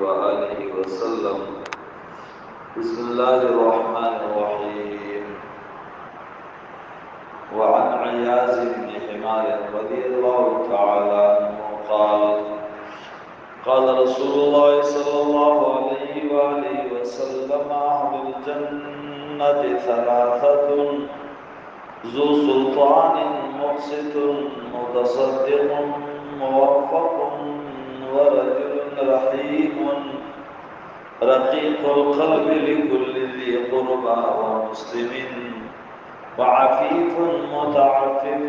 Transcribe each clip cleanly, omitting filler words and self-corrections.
وآله وسلم. بسم الله الرحمن الرحيم. وعن عياذ بن حمار رضي الله تعالى عنه قال قال رسول الله صلى الله عليه وآله وسلم: أهل الجنة ثلاثة: ذو سلطان مقسط متصدق موفق ورجل رحيم رقيق القلب لكل ذي قربى ومسلم وعفيف متعفف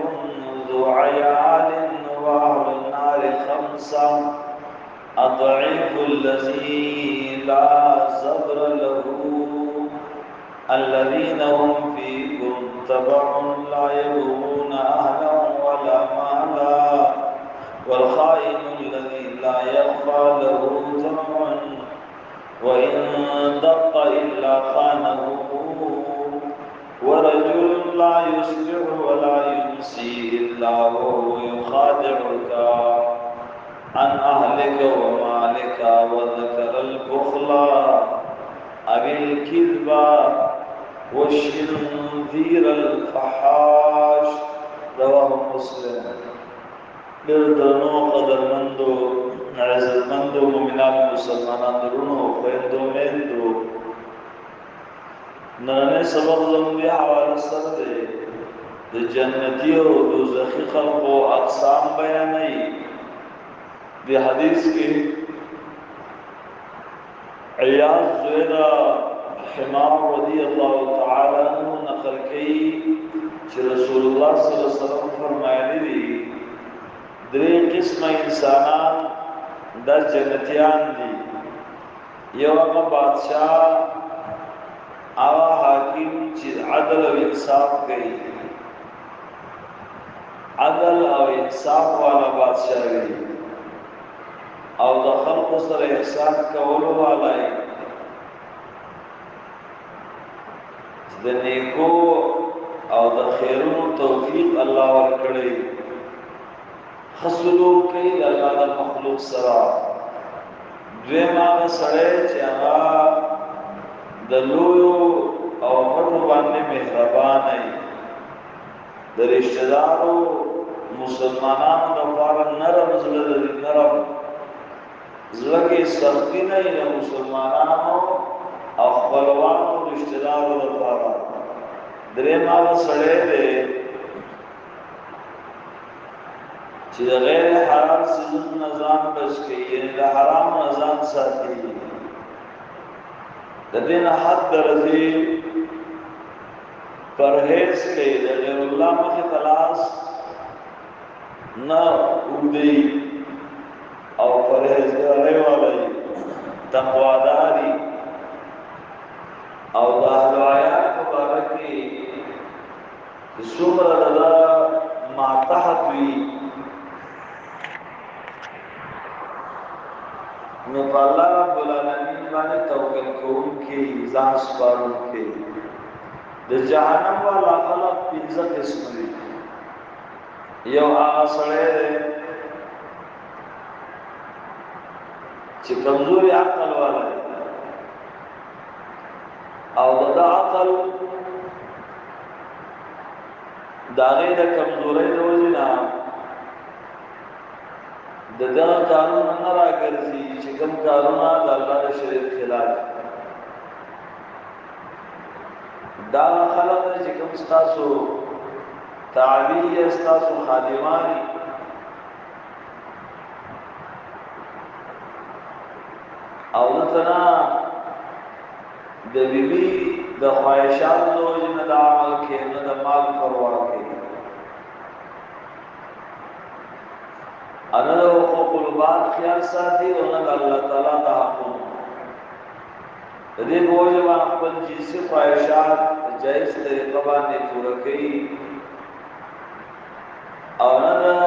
ذو عيال. وأهل النار خمسة: الضعيف الذي لا صبر له الذين هم فيكم تبع لا يبغون أهلا ولا مالا والخائن الذي لا يخفى له جمع وإن دق إلا خانه ورجل لا يصبح ولا يمسي إلا وهو يخادعك عن أهلك ومالك وذكر البخل أبي الكذب والشنذير الفحاش. رواه مسلم. دردنو قدرمندو عزتمندو مؤمنان مسلمانان درونو خویندو میندو نرنے سبق زموی حوالہ سر دے د جنتی و دوزخی خلق و اقسام بیانی. دی حدیث کی عیاض زویدہ حمار رضی اللہ تعالی عنہ نقل کی چی رسول اللہ صلی اللہ علیہ وسلم فرمائنی دی درې قسم انسانان دا جنتیان دي. یو هغه بادشاہ هغه حاکم چې عدل او انصاف کوي، عدل او انصاف والا بادشاہ وي او د خلقو سره احسان کولو والا وي، د نیکو او د خیرونو توفیق الله ورکړي، خسلوک کئی اللہ دا مخلوق سرا. دویم آغا سڑے چی آغا دلویو او مطو باندے مہربان ای، در اشتدارو مسلمانان دفارا نرم زلدی نرم زلکی سختی نئی مسلمانانو او خبلوانو اشتدارو دفارا. دریم آغا سڑے دے چې غیر حرام سيزونو نظام بچ کی، یعنی د حرام نظام ساتي، د دین حد درځي پرهیز کوي، د غیر الله مخې تلاش نه وګدي او پرهیزګاري والی تقواداري او د هدايات مبارک کی څومره د ماتحت وي نو الله رب العالمین باندې توکل کوونکي ځان سپارونکي. د جهنم والا خلق پنځه قسم دي. یو هغه سره چې کمزوري عقل والا او د عقل داغه د کمزوري د وجنه دغه قانون نه راګرځي چې کوم کارونه د الله د شریعت خلاف دا خلک چې کوم تاسو تعالی تاسو خادمانی او دتنا د بیبي د خواهشات نوې نه د عمل کې نه د مال پروا کوي، انا حقوق العباد خیال ساتي او نه الله تعالی د حقوق دې بوجه باندې خپل جنسي خواهشات جائز طریقه باندې پوره کوي او نه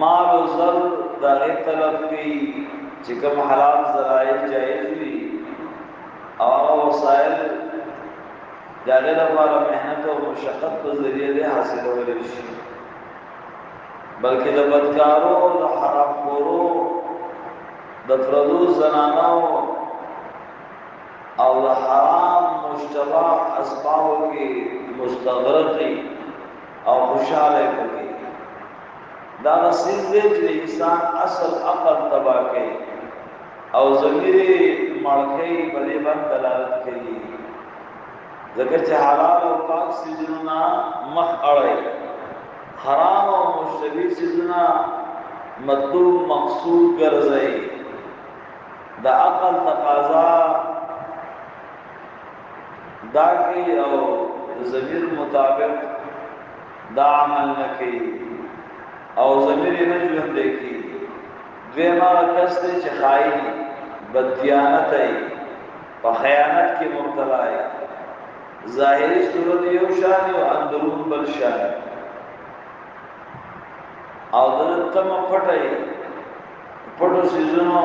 مال او زر د طلب کوي چې کوم حلال ذرایع جائز وي او وسایل دغه لپاره مهنت او مشقت په ذریعہ حاصلول شي، بلکې د بدکارو د حرام خورو د پردو زنانو او د حرام مشتبه اسبابو کې مستغرقي او خوشاله کوي دا نصیب دی چې انسان اصل عقل تباہ کوي او ضمیر مړکې بلې باندې دلالت کوي ځکه چې حلال او پاک سيزونه مخ اړای حرام او مشتبه سيزونه مطلوب مقصود ګرځي دا عقل تقاضا دا کوي او ضمیر مطابق دا عمل نکي او ضمیر نه ژوند کوي دویمه کس دی چې خائن بددیانت ای په خیانت کې مبتلا ای ظاهری صورت یو شان او اندرون بل شان او دلته مفټای پټو سيزونو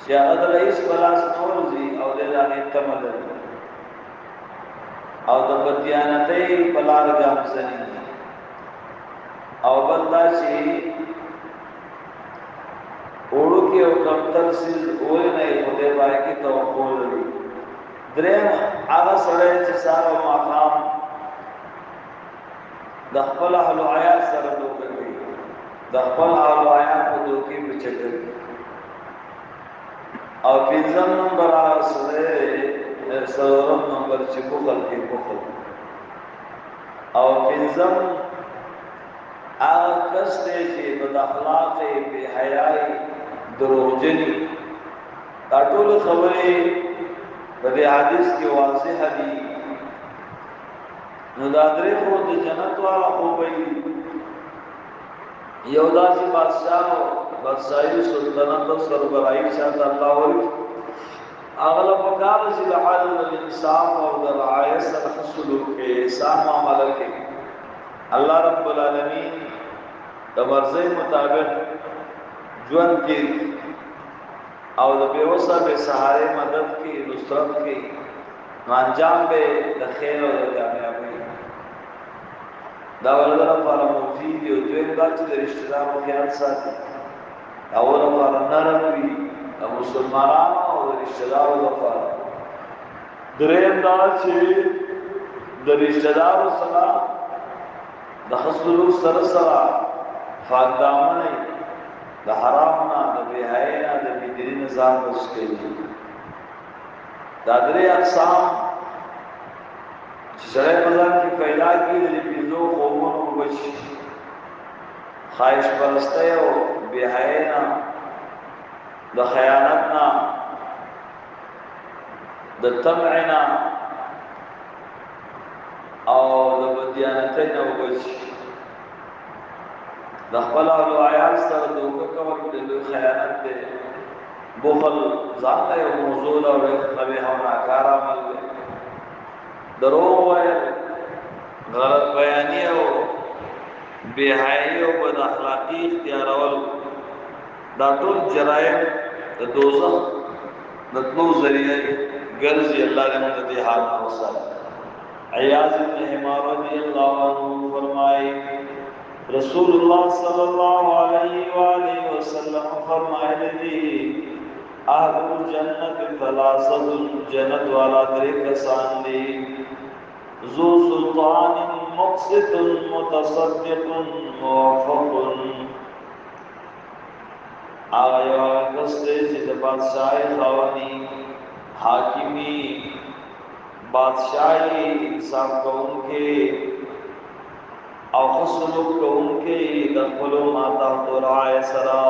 چې هغه د رئیس بلاس نورځي او د ځانې تمل او د بدیانتې بلار ګامسنی او بلدا چې اوړو کې او کمتر سیز وای نه خدای پای کې توقع لري درېم هغه سره چې سارو مقام د خپل اهل عیال سره دوکه کوي د خپل اهل عیال په دوکې په چکر او پنځم نمبر هغه سره سلورم نمبر چې بخل کې بخل او پنځم هغه کس دی چې بد اخلاق بے حیاي دروغجني دا ټول خبرې په دې حدیث کې واضح دي نو دا درې خو د جنت والا خو وي یو داسې بادشاہ بادشاہي سلطنت او سربراهي شاته الله ورک اغله پکار چې د حال الانصاف او د رعایت سره سلوک کې احسان معاملې کې الله رب العالمین د مرزي مطابق ژوند کې او د بیوسه به سهاره مدد کې نصرت کې انجام به د خیر او د کامیابی دا ولر لپاره مفید او دوی دا چې د رشتہ دارو خیال ساتي او لپاره نرم وي د مسلمانانو او د رشتہ دارو لپاره درېم دا چې د رشتہ دارو سره د حسلو سره سره فاقدامنه د حرام نه د بهاینا د دیني نظام بچ کړي دا درې اقسام چې سره په ځان کې پیدا کیږي د پیزو قومونو بچ خواهش پرسته او بهاینا د خیانت نه د طمعنا او د بدیانت نه وبچ د خپل او عیال سره دوکه کول د خیانت ده بخل ځان له موضوع او قبیح او ناکار عمل ده دروغ وایي غلط بیانی او بے حیايي او بد اخلاقی اختیارول دا ټول جرایم د دوزخ د تلو ذریعہ ګرځي الله دې موږ دې حال وساتي عیاض بن حمار رضی اللہ عنہ فرمائے رسول اللہ صلی اللہ علیہ وآلہ وسلم فرمائے دی اہل الجنت ثلاثه جنت والا درې کسان دي ذو سلطان مقسط متصدق موفق آیا کسته چې د بادشاہي خاوني حاکمی بادشاہی انصاف کون کے او خسلوک کون کے دخلو ماتا ترعای سرا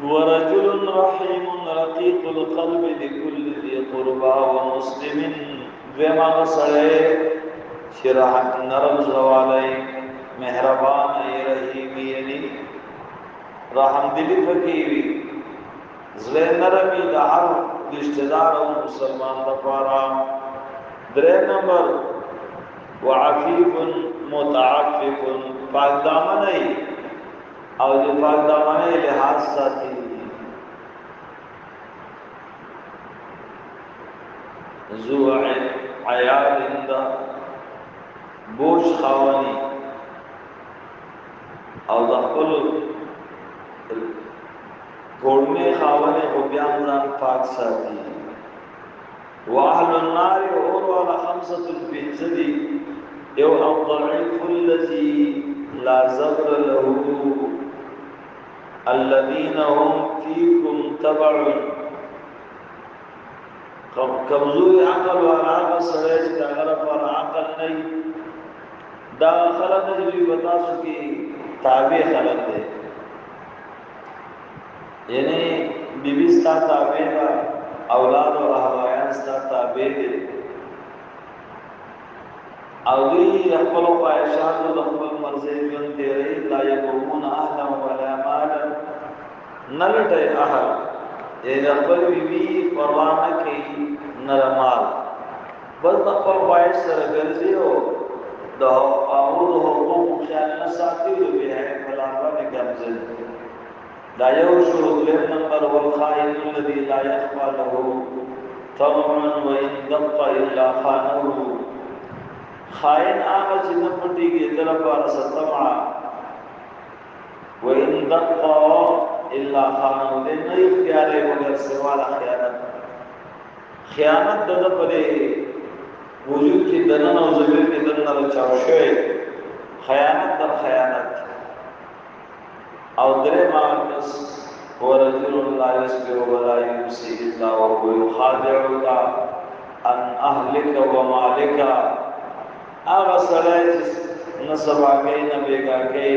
ورجل رحیم رقیق القلب لکل ذی قربا ومسلم دویما غسرے شرحت نرم زوالی مہربان ای رحیمی یعنی رحم دلی فکیوی زوی نرمی دا هر رشتہ دار او مسلمان دپارا درې نمبر وعفیف متعفف پاک دامن ای او جو پاک دامن ای لحاظ ساتي ذو عیال اندا بوش خاونی او دخل کوڑمے خاون کو بیان ځان پاک ساتي واهل النار اور والا خمسة البنزدي یو الضعيف الذي لا زبر له الذين هم فيكم تبع کمزوری عقل والا سړی چې دغه پر عقل نه دا خلک چې بتا سکی تابع خلک دي یعنی بیبی ستا تابع دا اولاد او احوایان ستا تابع دي او دوی خپل خواهشات او خپل مرزي ژوند تیري لا يقومون اهلا ولا مالا نلټي اهل یعنی خپل بیبی پروا نه کوي نرمال بس خپل خواهش سره ګرځي او د حقوق خیال نه ساتي او به خلافه نه ګرځي دا یو شو د نمبر والخائن الذي لا يخفى له طمعا وان دق الا خانه خائن هغه چې نه پټيږي د لپاره ستمع وان دق الا خانه دې نه اختیارې مگر سوا د خیانت دغه پرې وجود کې دنن او زمير کې دنن چاو شوی خیانت در خیانت او درې ماکس ورجل لا يسبر ولا يمسي الا وهو يخادعك ان اهلك ومالك هغه سره چې نسبا کوي نه بیګا کوي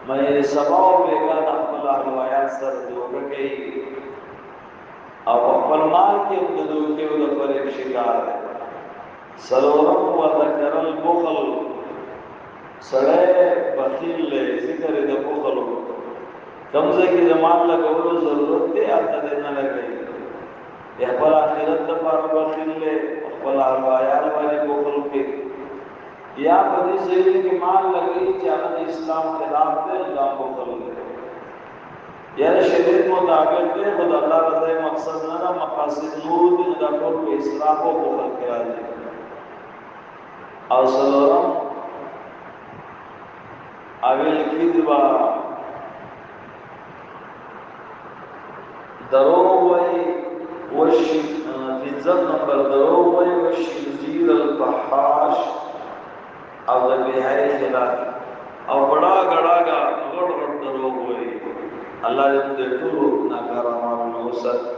مې سبا او بیګا د خپل احوال سره دوکه کوي او خپل مال کې د دوکه او د پرې شکار سلورم و ذکر البخل سړی بخیل له ذکر د بخل کمزې کې زمان لګولو ضرورت دی اته نه لګي خپل آخرت لپاره بخیل له خپل احوال باندې بخل کې یا په دې ځای کې مال لګي چې هغه د اسلام خلاف دی دا بخل دی یا شریعت مطابق دی خدای الله رضای مقصد نه مقاصد نور دي دا ټول په اسلام او بخل کې راځي او سلام اویل کذبا درو وای وش فنزل نمبر درو وای وش زیر الفحاش او د بهای خلاف او بڑا گڑا گا غړ غړ درو وای الله دې ټول ناکارانو وسات